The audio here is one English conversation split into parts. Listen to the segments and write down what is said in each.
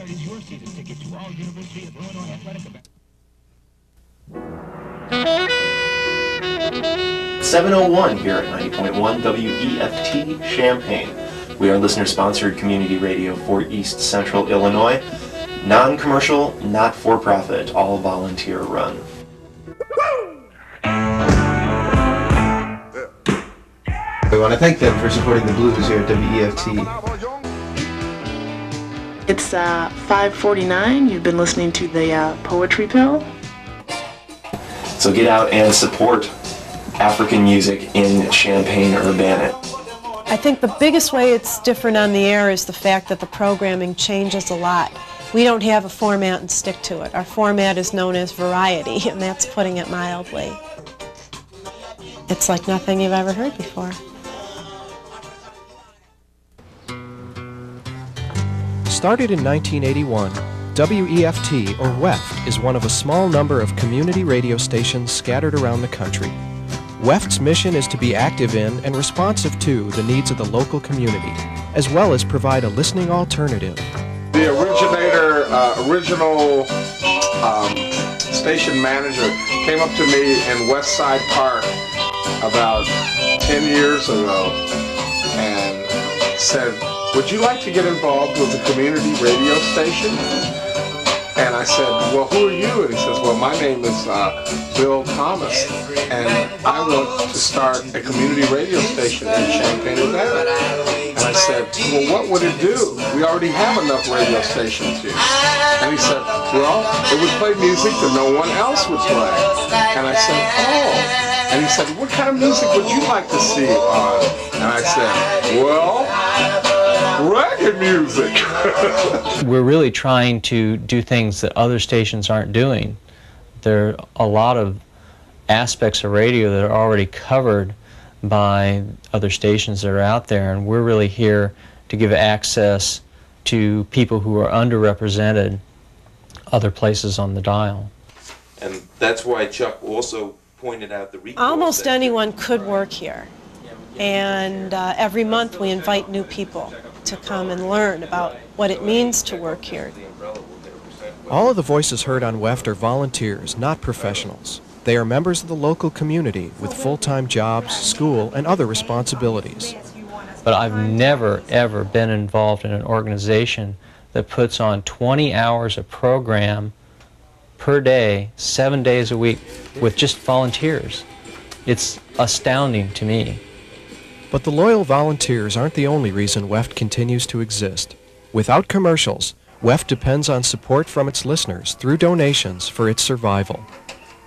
is your season ticket to all University of Illinois athletic events. 7:01 here at 90.1 WEFT Champaign. We are listener-sponsored community radio for East Central Illinois. Non-commercial, not-for-profit, all volunteer-run. We want to thank them for supporting the blues here at WEFT. It's 5:49. You've been listening to the Poetry Pill. So get out and support African music in Champaign-Urbana. I think the biggest way it's different on the air is the fact that the programming changes a lot. We don't have a format and stick to it. Our format is known as variety, and that's putting it mildly. It's like nothing you've ever heard before. Started in 1981, WEFT, or WEFT, is one of a small number of community radio stations scattered around the country. WEFT's mission is to be active in and responsive to the needs of the local community, as well as provide a listening alternative. The original station manager came up to me in West Side Park about 10 years ago and said, "Would you like to get involved with a community radio station?" And I said, "Well, who are you?" And he says, "Well, my name is Bill Thomas, and I want to start a community radio station in Champaign-Urbana." And I said, "Well, what would it do? We already have enough radio stations here." And he said, "Well, it would play music that no one else would play." And I said, "Oh." And he said, "What kind of music would you like to see on?" And I said, "Well, reggae music." We're really trying to do things that other stations aren't doing. There are a lot of aspects of radio that are already covered by other stations that are out there, and we're really here to give access to people who are underrepresented other places on the dial. And that's why Chuck also pointed out the recall. Almost anyone could work here, and every month we invite new people to come and learn about what it means to work here. All of the voices heard on WEFT are volunteers, not professionals. They are members of the local community with full-time jobs, school, and other responsibilities. But I've never, ever been involved in an organization that puts on 20 hours of program per day, 7 days a week, with just volunteers. It's astounding to me. But the loyal volunteers aren't the only reason WEFT continues to exist. Without commercials, WEFT depends on support from its listeners through donations for its survival.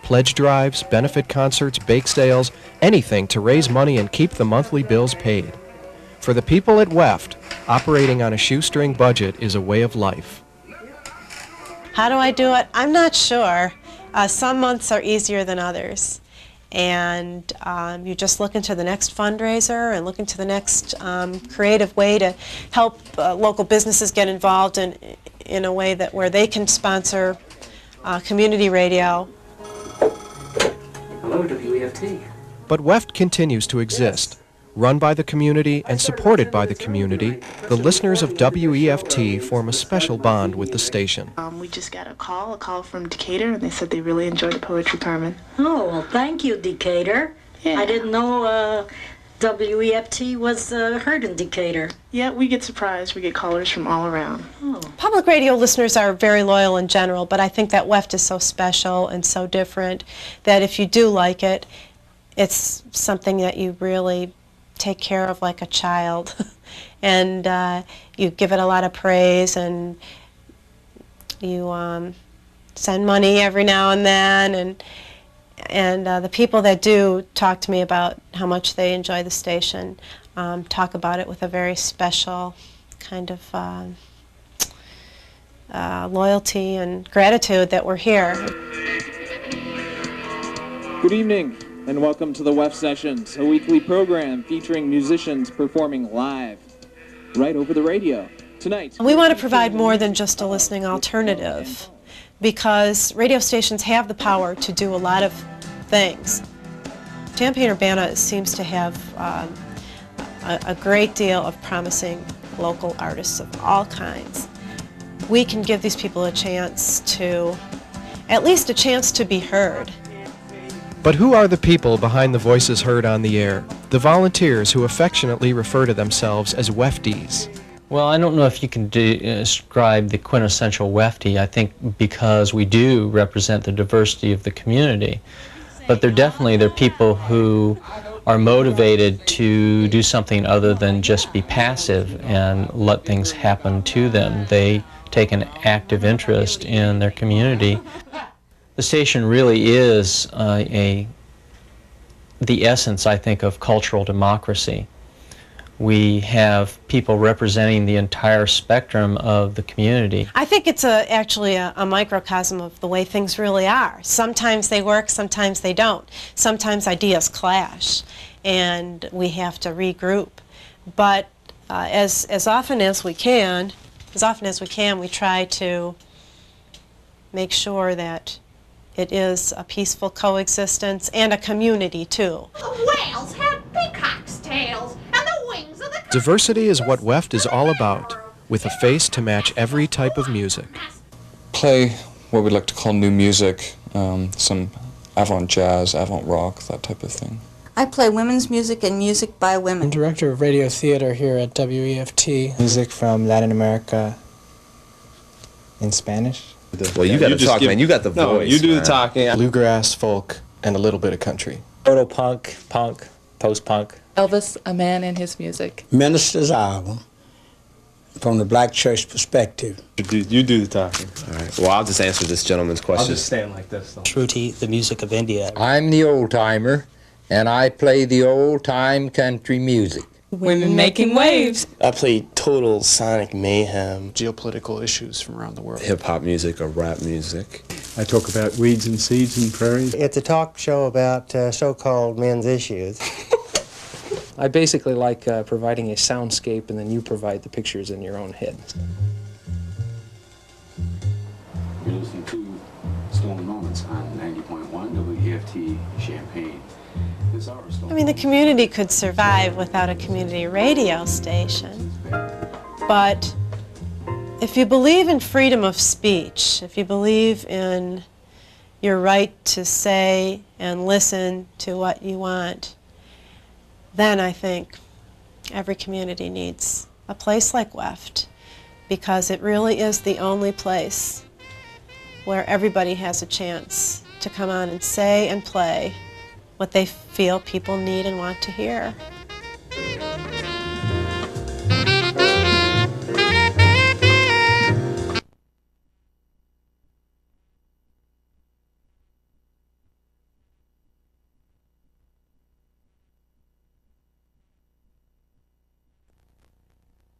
Pledge drives, benefit concerts, bake sales, anything to raise money and keep the monthly bills paid. For the people at WEFT, operating on a shoestring budget is a way of life. How do I do it? I'm not sure. Some months are easier than others. And you just look into the next fundraiser and look into the next creative way to help local businesses get involved in a way that where they can sponsor community radio. Hello, WEFT. But WEFT continues to exist. Run by the community and supported by the community, the listeners of WEFT form a special bond with the station. We just got a call from Decatur, and they said they really enjoyed the poetry, Carmen. Oh, well, thank you, Decatur. Yeah. I didn't know WEFT was heard in Decatur. Yeah, we get surprised. We get callers from all around. Oh. Public radio listeners are very loyal in general, but I think that WEFT is so special and so different that if you do like it, it's something that you really take care of like a child. And you give it a lot of praise, and you send money every now and then, and the people that do talk to me about how much they enjoy the station talk about it with a very special kind of loyalty and gratitude that we're here. Good evening, and welcome to the WEFT Sessions, a weekly program featuring musicians performing live, right over the radio. Tonight, we want to provide more than just a listening alternative, because radio stations have the power to do a lot of things. Champaign-Urbana seems to have a great deal of promising local artists of all kinds. we can give these people a chance to, at least a chance to be heard. But who are the people behind the voices heard on the air? The volunteers who affectionately refer to themselves as WEFTies. Well, I don't know if you can describe the quintessential WEFTie, I think, because we do represent the diversity of the community. But they're people who are motivated to do something other than just be passive and let things happen to them. They take an active interest in their community. The station really is the essence, I think, of cultural democracy. We have people representing the entire spectrum of the community. I think it's actually a microcosm of the way things really are. Sometimes they work, sometimes they don't. Sometimes ideas clash, and we have to regroup. But as often as we can, we try to make sure that it is a peaceful coexistence and a community too. The whales have peacock's tails, and the wings of the... Diversity is what WEFT is all about, with a face to match every type of music. Play what we like to call new music, some avant jazz, avant rock, that type of thing. I play women's music and music by women. I'm director of radio theater here at WEFT. Music from Latin America in Spanish. Well, you got to talk, man. You got the voice. No, you do the talking. Bluegrass, folk, and a little bit of country. Proto-punk, punk, post-punk. Elvis, a man and his music. Minister's album, from the black church perspective. You do the talking. All right. Well, I'll just answer this gentleman's question. I'll just stand like this, though. Shruti, the music of India. I'm the old-timer, and I play the old-time country music. Women making waves. I play total sonic mayhem, geopolitical issues from around the world. Hip-hop music or rap music. I talk about weeds and seeds and prairies. It's a talk show about so-called men's issues. I basically like providing a soundscape, and then you provide the pictures in your own head. You're listening to Stolen Moments on 90.1 WEFT Champaign. I mean, the community could survive without a community radio station, but if you believe in freedom of speech, if you believe in your right to say and listen to what you want, then I think every community needs a place like WEFT, because it really is the only place where everybody has a chance to come on and say and play what they feel people need and want to hear.